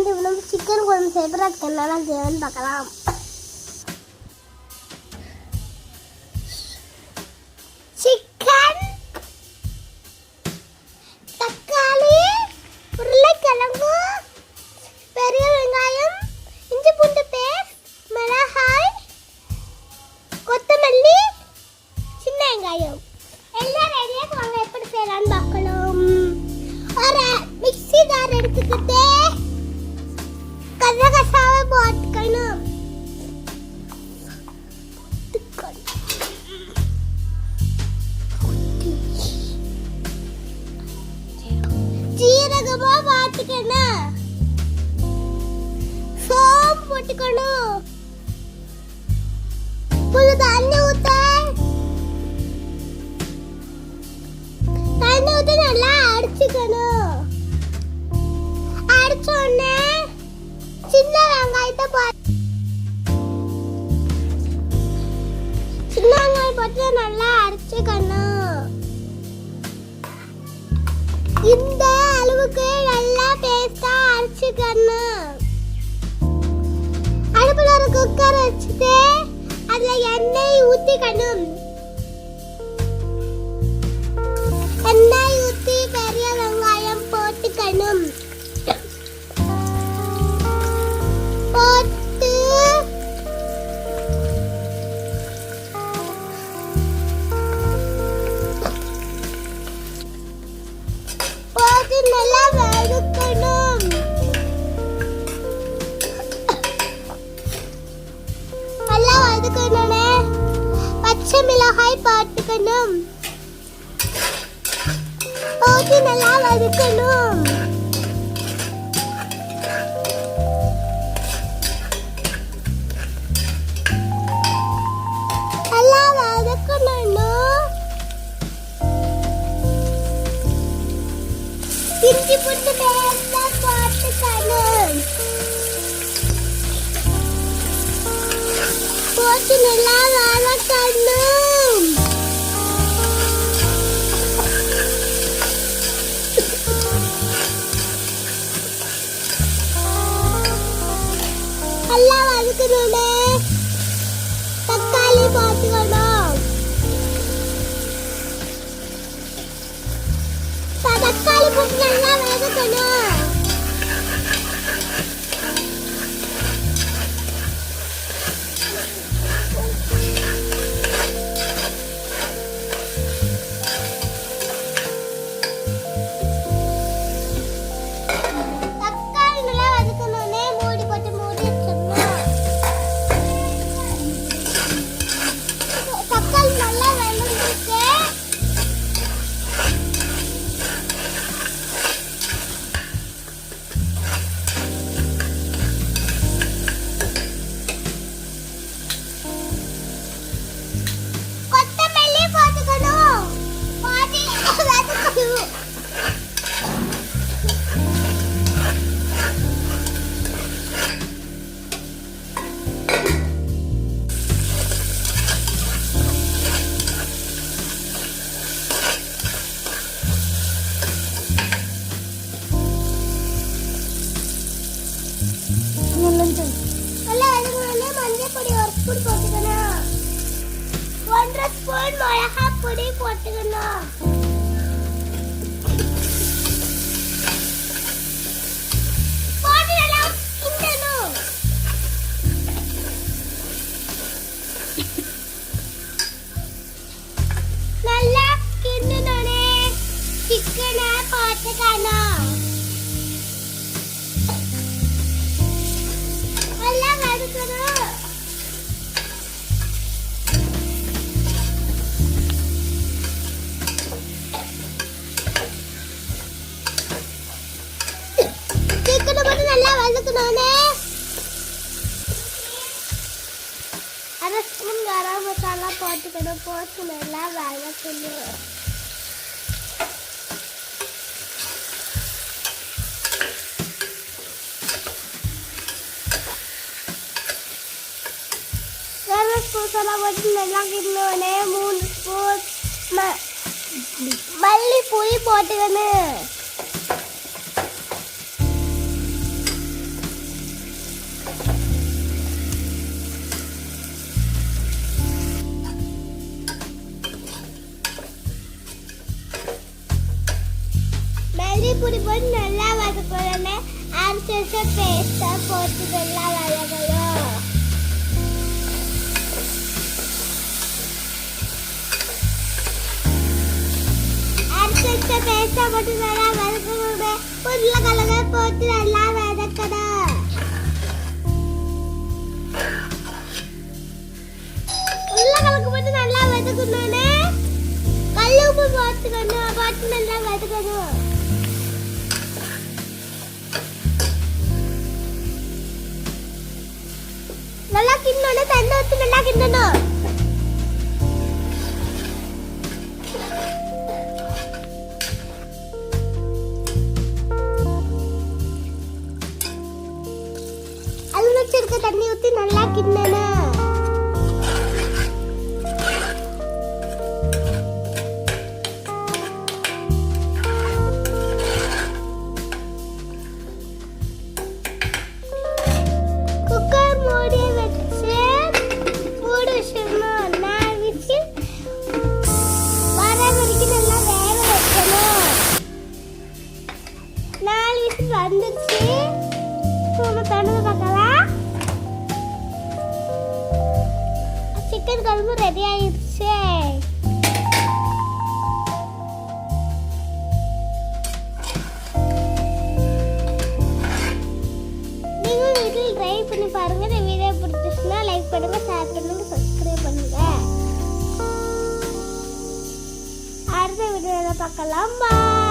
நம்ம சிக்கன் குழம்பு செய்யறதுக்கு என்னெல்லாம் தேவைன்னு பார்க்கலாம். சிக்கன், தக்காளி, உருளைக்கிழங்கு, பெரிய வெங்காயம், இஞ்சி பூண்டு பேஸ்ட், மிளகாய், கொத்தமல்லி, சின்ன வெங்காயம் எல்லாம் ரெடியாக வாங்க. எப்படி செய்யலான்னு பார்க்கலாம். ஒரு மிக்ஸி ஜார் எடுத்துக்கிட்டு கசகசாவை போட்டுக்கணும். ஜீரகமா போட்டுக்கணும். சோம்பு போட்டுக்கணும். புது தண்ணி ஊத்த நல்லா அடிச்சுக்கணும். அடிச்ச உடனே சின்ன வெங்காயத்தை சின்ன வெங்காயம் போட்டு நல்லா அடிச்சுக்கணும். இந்த அளவுக்கு நல்லா பேஸ்டா அரைச்சுக்கணும். அடுப்புல ஒரு குக்கர் வச்சுட்டு அதுல எண்ணெய் ஊத்திக்கணும். எண்ணெய் ஊத்தி பெரிய வெங்காயம் போட்டுக்கணும். போட்டு நல்லா வதக்கணும். நல்லா வதக்கணும்னே பச்சை மிளகாய் போட்டுக்கணும். போட்டு நல்லா வதக்கணும். நல்லா வதக்கணும். இஞ்சி பூண்டு பேஸ்ட் போட்டுக்கணும். போட்டு நல்லா வதக்கணும். நல்லா வதக்கணும்னே தக்காளி போட்டுக்கணும். தக்காளி போட்டு நல்லா வதக்கணும். தக்காளி நல்லா வதக்கணும்னே மூடி போட்டு மூடி வச்சிடணும். தக்காளி நல்லா வெந்துருக்கு. கொத்தமல்லி போட்டுக்கணும். போட்டு வதக்கணும். நல்லா வதக்கணும்னா மஞ்சள் பொடி 1 ஸ்பூன் போட்டுக்கணும். 1.5 ஸ்பூன் மிளகாய் பொடி போட்டுக்கணும். போட்டு நல்லா கிண்டணும். நல்லா கிண்டனோடனே சிக்கனை போட்டுக்கணும். நல்லா வதக்கணும். சிக்கனை போட்டு நல்லா வதக்கணும்னே 1/2 ஸ்பூன் கரம் மசாலா போட்டுக்கணும். போட்டு நல்லா வதக்கணும். மசாலா போட்டு நல்லா கிண்டோடனே 3 ஸ்பூன் மல்லிப்பொடி போட்டுக்கணும். பேஸ்டா போட்டு நல்லா வதக்கணும். அரைச்ச பேஸ்டா போட்டு நல்லா வதக்கணும். உருளைக்கிழங்க போட்டு நல்லா வதக்கணும். உருளைக்கிழங்கு போட்டு நல்லா வதக்கணும்னு கல் உப்பு போட்டுக்கணும். போட்டு நல்லா வதக்கணும். நல்லா கிண்டணும். தண்ணி ஊற்றி நல்லா கிண்டணும். அதில் வச்சிருக்க தண்ணி ஊற்றி நல்லா கிண்டணும். குக்கர் மூடி வச்சு மூடி வச்சிடணும். 4 விசில் வர வரைக்கும் நல்லா வேக வைக்கணும். 4 விசில் வந்துருச்சு. நம்ம திறந்து பார்க்கலாம். சிக்கன் குழம்பு ரெடி ஆயிடுச்சு. நீங்களும் வீட்டில் ட்ரை பண்ணி பாருங்க. இந்த வீடியோ பிடிச்சிச்சுன்னா லைக் பண்ணுங்க, ஷேர் பண்ணுங்க, சப்ஸ்கிரைப் பண்ணுங்க. அடுத்த வீடியோவில் பார்க்கலாம். பாய்.